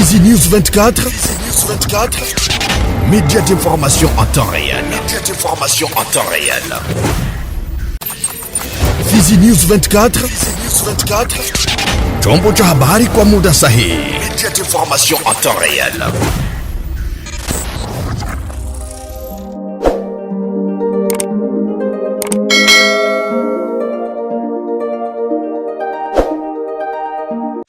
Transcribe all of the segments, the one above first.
Fizi News 24. Média d'information en temps réel. Fizi News 24. Chombo cha habari kwa muda sahihi. Média d'information en temps réel.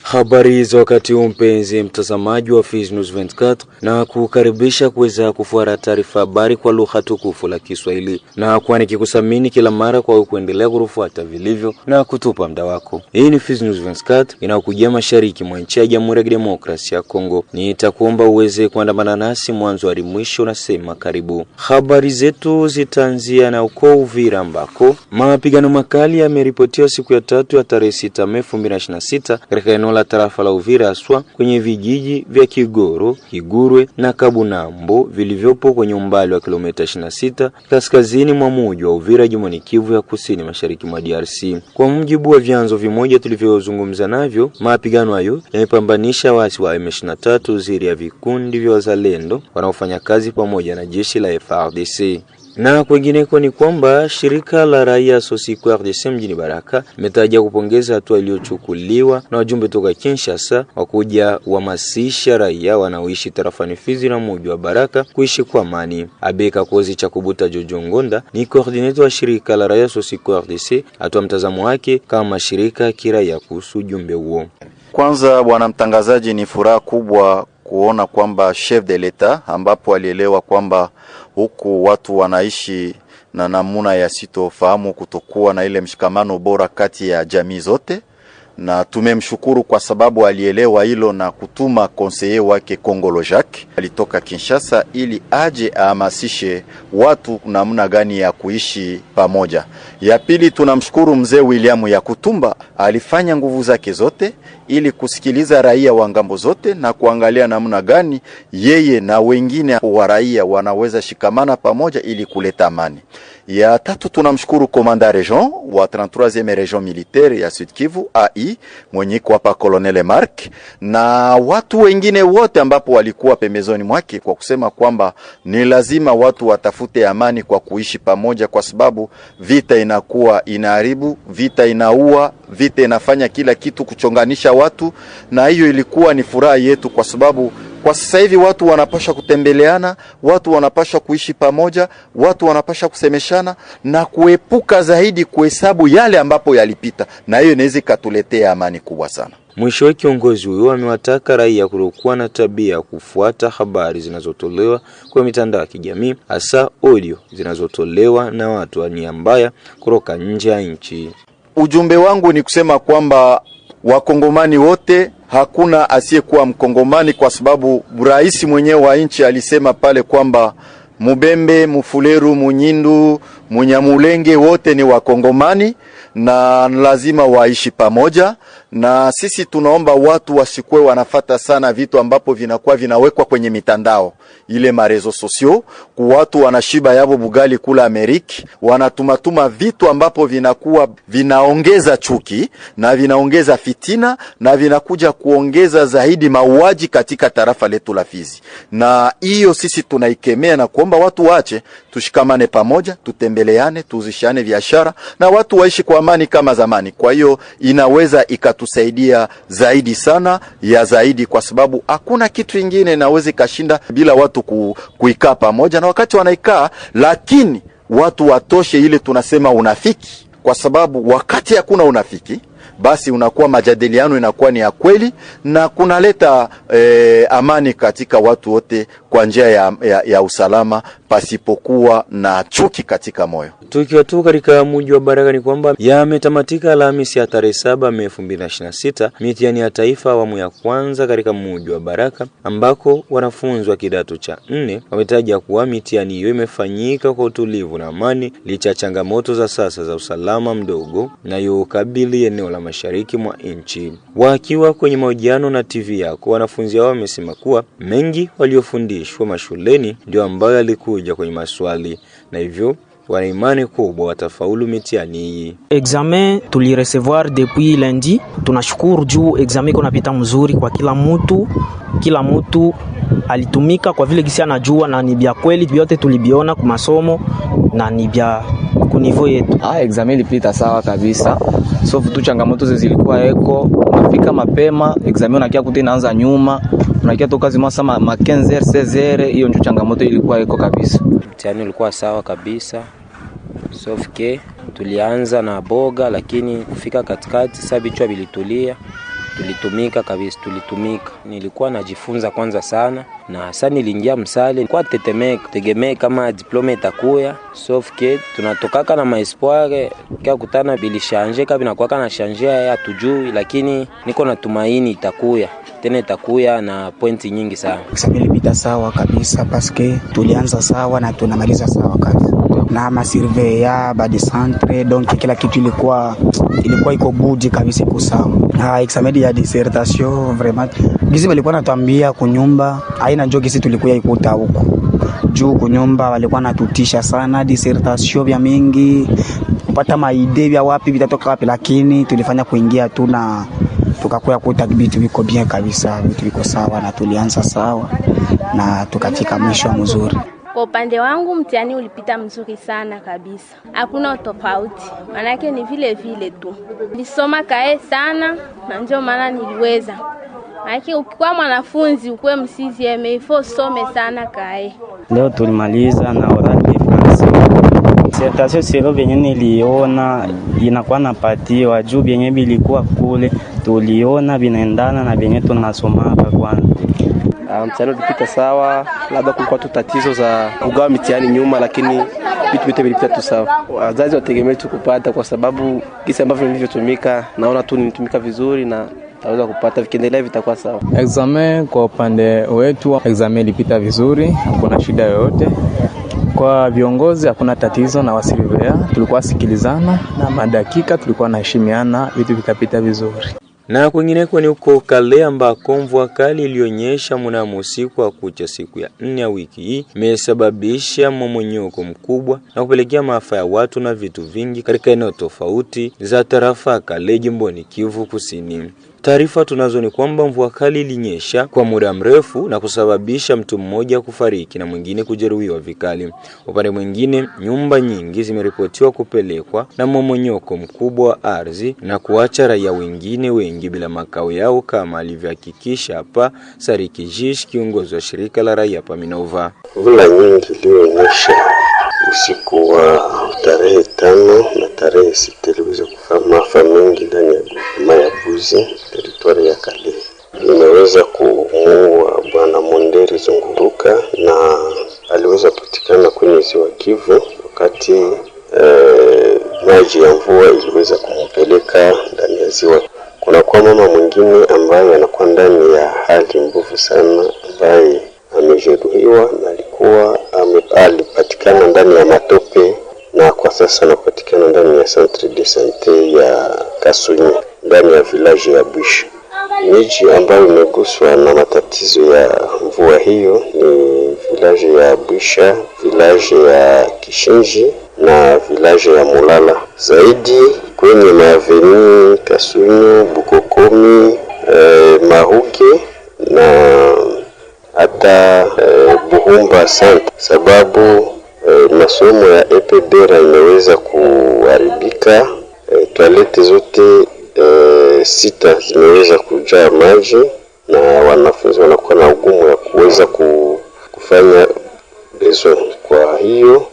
Habari za wakati huu mpenzi mtazamaji wa Fizi News 24, na kukaribisha kuweza kufuata taarifa habari kwa lugha tukufu la Kiswahili, na kwa nikikusamini kila mara kwa kuendelea kurufuata vilivyo na kutupa muda wako. Hii ni Fizi News 24 inakujia mashariki mwa nchi ya Jamhuri ya Kidemokrasia ya Kongo. Nitakuomba uweze kuandamana nasi mwanzo hadi mwisho, nasema karibu. Habari zetu zitaanzia na uko Uvira ambako mapigano makali yameripotiwa siku ya tatu ya tarehe 6 Mei 2026 katika eneo la tarafa la Uvira aswa kwenye vijiji vya Kigoro, Kigurwe na Kabunambo vilivyopo kwenye umbali wa kilomita 26 kaskazini mwa mji wa Uvira, jimboni Kivu ya Kusini, mashariki mwa DRC. Kwa mujibu wa vyanzo vimoja tulivyozungumza navyo, mapigano hayo yamepambanisha waasi wa M23 dhidi ya vikundi vya wazalendo wanaofanya kazi pamoja na jeshi la FARDC. Na kwingineko ni kwamba shirika la raia Sosiko RDC mjini Baraka imetaja kupongeza hatua iliyochukuliwa na wajumbe toka Kinshasa wa kuja kuhamasisha raia wanaoishi tarafani Fizi na mji wa Baraka kuishi kwa amani. Abeka Kozi cha Kubuta Jojongonda ni coordinator wa shirika la raia Sosiko RDC, atoa mtazamo wake kama shirika kiraia kuhusu ujumbe huo. Kwanza bwana mtangazaji, ni furaha kubwa kuona kwamba chef de l'etat ambapo alielewa kwamba huku watu wanaishi na namuna ya sitofahamu, kutokuwa na ile mshikamano bora kati ya jamii zote, na tumemshukuru kwa sababu alielewa hilo na kutuma conseiller wake Kongolo Jacques alitoka Kinshasa ili aje ahamasishe watu namna gani ya kuishi pamoja. Ya pili, tunamshukuru mzee William Yakutumba, alifanya nguvu zake zote ili kusikiliza raia wa ngambo zote na kuangalia namna gani yeye na wengine wa raia wanaweza shikamana pamoja ili kuleta amani. Ya tatu, tunamshukuru komanda region wa 33e region militaire ya Sud Kivu AI mwenye kwa hapa Colonel Mark na watu wengine wote ambapo walikuwa pembezoni mwake, kwa kusema kwamba ni lazima watu watafute amani kwa kuishi pamoja, kwa sababu vita inakuwa inaharibu, vita inaua, vita inafanya kila kitu kuchonganisha watu. Na hiyo ilikuwa ni furaha yetu, kwa sababu kwa sasa hivi watu wanapasha kutembeleana, watu wanapasha kuishi pamoja, watu wanapasha kusemeshana na kuepuka zaidi kuhesabu yale ambapo yalipita, na hiyo inaweza katuletea amani kubwa sana. Mwisho, kiongozi huyo amewataka raia kutokuwa na tabia ya kufuata habari zinazotolewa kwa mitandao ya kijamii, hasa audio zinazotolewa na watu wa nia mbaya kutoka nje ya nchi. Ujumbe wangu ni kusema kwamba wakongomani wote, hakuna asiyekuwa mkongomani, kwa sababu rais mwenyewe wa nchi alisema pale kwamba Mubembe, Mufuleru, Munyindu, Munyamulenge wote ni wakongomani na lazima waishi pamoja. Na sisi tunaomba watu wasikwe wanafata sana vitu ambapo vinakuwa vinawekwa kwenye mitandao ile marezo sosio, kwa watu wanashiba yabo bugali kula Ameriki, wanatumatuma vitu ambapo vinakuwa vinaongeza chuki na vinaongeza fitina na vinakuja kuongeza zaidi mauaji katika tarafa letu la Fizi. Na hiyo sisi tunaikemea na kuomba watu waache, tushikamane pamoja, tutembeleane, tuzishane biashara na watu waishi kwa amani kama zamani. Kwa hiyo inaweza ikatusaidia zaidi sana ya zaidi, kwa sababu hakuna kitu kingine inaweza kashinda bila watu kuikaa pamoja. Na wakati wanaikaa, lakini watu watoshe ile tunasema unafiki, kwa sababu wakati hakuna unafiki, basi unakuwa majadiliano inakuwa ni ya kweli na kunaleta amani katika watu wote kwa njia ya usalama, pasipokuwa na chuki katika moyo. Tukiwa tu katika mji wa Baraka ni kwamba yametamatika Alhamisi ya tarehe 7 Mei 2026 mitihani ya taifa awamu ya kwanza katika mji wa Baraka, ambako wanafunzi wa kidato cha 4 wametaja kuwa mitihani hiyo imefanyika kwa utulivu na amani licha changamoto za sasa za usalama mdogo na yokabili eneo la mashariki mwa nchi. Wakiwa kwenye mahojiano na TV yako, wanafunzi hao wamesema kuwa mengi waliofundishwa mashuleni ndio ambayo yalikuja kwenye maswali, na hivyo wana imani kubwa watafaulu mitihani hii. Examen tulirecevoir depuis lundi. Tunashukuru juu examen iko napita mzuri kwa kila mtu alitumika kwa vile gisi anajua, na ni bia kweli vyote tulibiona kwa masomo na ni bia ku niveau yetu. Examen ilipita sawa kabisa. So vitu changamoto zilikuwa eko, unafika mapema, examen unakia kuti inaanza nyuma, unakia toka zima sama 15h 16h, hiyo ndio changamoto ilikuwa eko kabisa. Mtihani ulikuwa sawa kabisa. Sofike tulianza na boga, lakini kufika katikati sasa vichwa vilitulia. Tulitumika kabisa, tulitumika. Nilikuwa najifunza kwanza sana, na sasa niliingia msale kwa tegemea kama diploma itakuya. Sofike tunatokaka na maespoir kia kutana bilishanje kabina kwa kana changer ya tujui, lakini niko na tumaini itakuya. Tena itakuya na pointi nyingi sana. Examen ilipita sawa kabisa paske tulianza sawa na tunamaliza sawa kabisa. Na masurvey ya badi centre, donc kila kitu ilikuwa iko budi kabisa iko sawa. Examen ya dissertation vraiment gizi walikuwa natuambia kunyumba haina njoo gizi tulikuwa ikuta huko. Juu kunyumba walikuwa natutisha sana, dissertation vya mingi kupata maide vya wapi vitatoka wapi, lakini tulifanya kuingia tu na tukakuya kuta vitu viko bien kabisa, vitu viko sawa na tulianza sawa na tukafika mwisho mzuri. Kwa upande wangu mtihani ulipita mzuri sana kabisa. Hakuna tofauti. Manake ni vile vile tu. Nilisoma kae sana na ndio maana niliweza. Manake ukikuwa mwanafunzi ukue msizi ifo some sana kae. Leo tulimaliza na oral de France. Dissertation sio vyenye niliona inakuwa napatiwa juu vyenye bilikuwa kule tuliona vinaendana na vyenye tunasoma hapa kwanza. Mtihani ulipita sawa, labda kulikuwa tu tatizo za kugawa mitihani nyuma, lakini vitu vyote vilipita tu sawa. Wazazi wategemea tu kupata, kwa sababu kisa ambavyo nilivyotumika naona tu nitumika vizuri na taweza kupata, vikiendelea vitakuwa sawa. Examen kwa upande wetu, examen ilipita vizuri, hakuna shida yoyote. Kwa viongozi hakuna tatizo, na wasilivea tulikuwa sikilizana na madakika tulikuwa naheshimiana, vitu vikapita vizuri. Na kwingineko ni uko Kale ambako mvua kali ilionyesha mnamo usiku wa kucha siku ya 4 ya wiki hii imesababisha mmomonyoko mkubwa na kupelekea maafa ya watu na vitu vingi katika eneo tofauti za tarafa Kale jimboni Kivu Kusini. Taarifa tunazo ni kwamba mvua kali ilinyesha kwa muda mrefu na kusababisha mtu mmoja kufariki na mwingine kujeruhiwa vikali. Upande mwingine, nyumba nyingi zimeripotiwa kupelekwa na mmomonyoko mkubwa wa ardhi na kuacha raia wengine wengi bila makao yao, kama alivyohakikisha hapa Sariki Jish, kiongozi wa shirika la raia pa Minova. Mvua nyingi ilionyesha usiku wa tarehe 5 na tarehe 6 iliweza kufanya maafa mengi ndani ya Mayabuzi, teritwari ya Kale. Imeweza kumuua bwana Monderi Zunguruka na aliweza kupatikana kwenye ziwa Kivu wakati maji ya mvua iliweza kumpeleka ndani ya ziwa. Kuna kwa mama mwingine ambaye anakuwa ndani ya hali mbovu sana, ambaye amejeruhiwa na alipatikana ndani ya matope, na kwa sasa anapatikana ndani ya centre de santé ya Kasunyi ndani ya village ya Bush. Miji ambayo imeguswa na matatizo ya mvua hiyo ni village ya Busha, village ya Kishinji na village ya Mulala. Zaidi kwenye maaveni Kasunyi, Bukokomi, Mahuke na hata Buhumba Sant, sababu masomo ya EPDR imeweza kuharibika. Toilette zote 6 zimeweza kujaa maji na wanafunzi wanakuwa na ugumu ya kuweza kufanya bezo. Kwa hiyo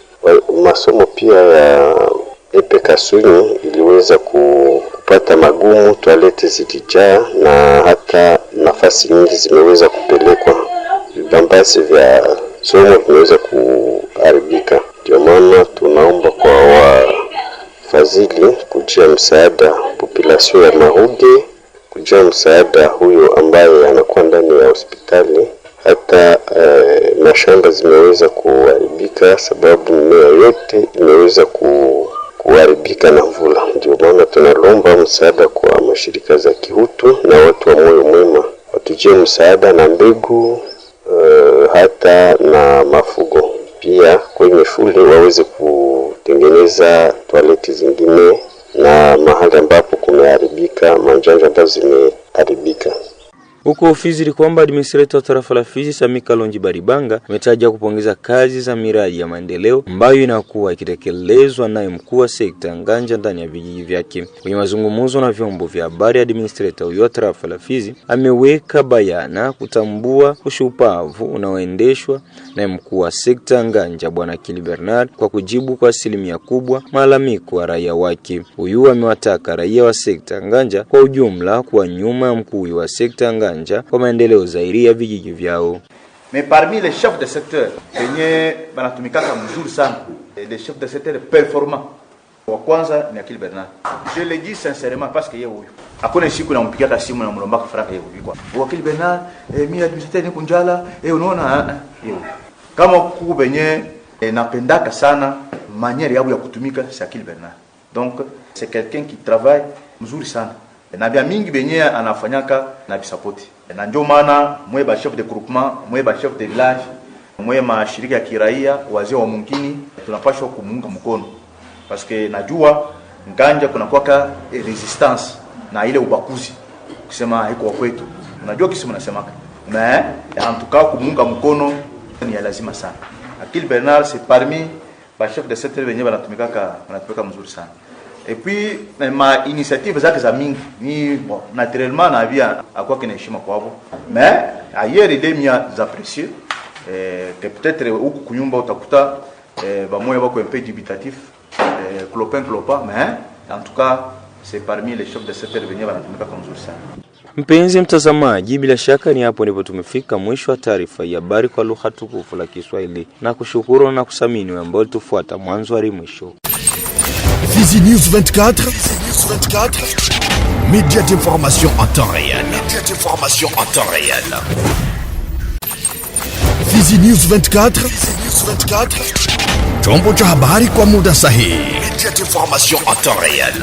masomo pia ya EP Kasunyi iliweza kupata magumu, toilette zilijaa na hata nafasi nyingi zimeweza kupelekwa. Vibambasi vya somo vimeweza kuharibika. Ndio maana tunaomba kwa wafadhili kujia msaada population ya Mahuge, kujia msaada huyo ambaye anakuwa ndani ya hospitali. Hata mashamba zimeweza kuharibika sababu mimea yote imeweza kuharibika na mvula. Ndio maana tunalomba msaada kwa mashirika za kihutu na watu wa moyo mwema watujie msaada na mbegu, hata na mafugo. Pia kwenye shule waweze kutengeneza toaleti zingine na mahali ambapo kumeharibika, manjanja ambazo zimeharibika. Huko Fizi ni kwamba administrator wa tarafa la Fizi Sami Kalonji Baribanga ametaja kupongeza kazi za miradi ya maendeleo ambayo inakuwa ikitekelezwa naye mkuu wa sekta Nganja ndani ya vijiji vyake. Kwenye mazungumzo na vyombo vya habari, administrator huyo wa tarafa la Fizi ameweka bayana kutambua ushupavu unaoendeshwa na mkuu wa sekta Nganja Bwana Kili Bernard kwa kujibu kwa asilimia kubwa malalamiko ya raia wake. Huyu amewataka raia wa sekta Nganja kwa ujumla kwa nyuma mkuu wa sekta Nganja kwa maendeleo zaidi ya vijiji vyao. Mais parmi les chefs de secteur wenye banatumikaka mzuri sana, les chefs de secteur performants, wa kwanza ni Akili Bernard. Je le dis sincèrement parce que yeye huyu hakuna siku nampigia simu na mlomba faraka yeye huyu kwa Akili Bernard, mimi administrateur ni kunjala, unaona yeye kama kuku benye napendaka sana manière yao ya kutumika c'est Akili Bernard. Donc c'est quelqu'un qui travaille mzuri sana. Na bia mingi benye anafanyaka na bisapoti. Na ndio maana mwe ba chef de groupement, mwe ba chef de village, mwe mashirika ya kiraia, wazee wa mungini tunapaswa kumunga mkono. Parce que najua Nganja kuna kwaka resistance na ile ubakuzi. Kusema haiko kwetu. Unajua kisi mnasemaka. Mais en tout cas kumunga mkono ni lazima sana. Akili Bernard c'est parmi ba chef de secteur benye banatumika mzuri sana. Et puis ma initiative zake za mingi ni bon naturellement na via akwa kinaheshima kwao, mais ailleurs il est mis à apprécier que peut-être huku kunyumba utakuta bamoya bako un peu dubitatif clopin clopa, mais en tout cas c'est parmi les chefs de secteur venye banatumika kama mzuri sana. Mpenzi mtazamaji, bila shaka ni hapo ndipo tumefika mwisho wa taarifa ya habari kwa lugha tukufu la Kiswahili, na kushukuru na kusamini ambao tufuata mwanzo hadi mwisho. Fizi News 24, média d'information en temps réel. Fizi News 24, chombo cha habari kwa muda sahihi. Média d'information en temps réel.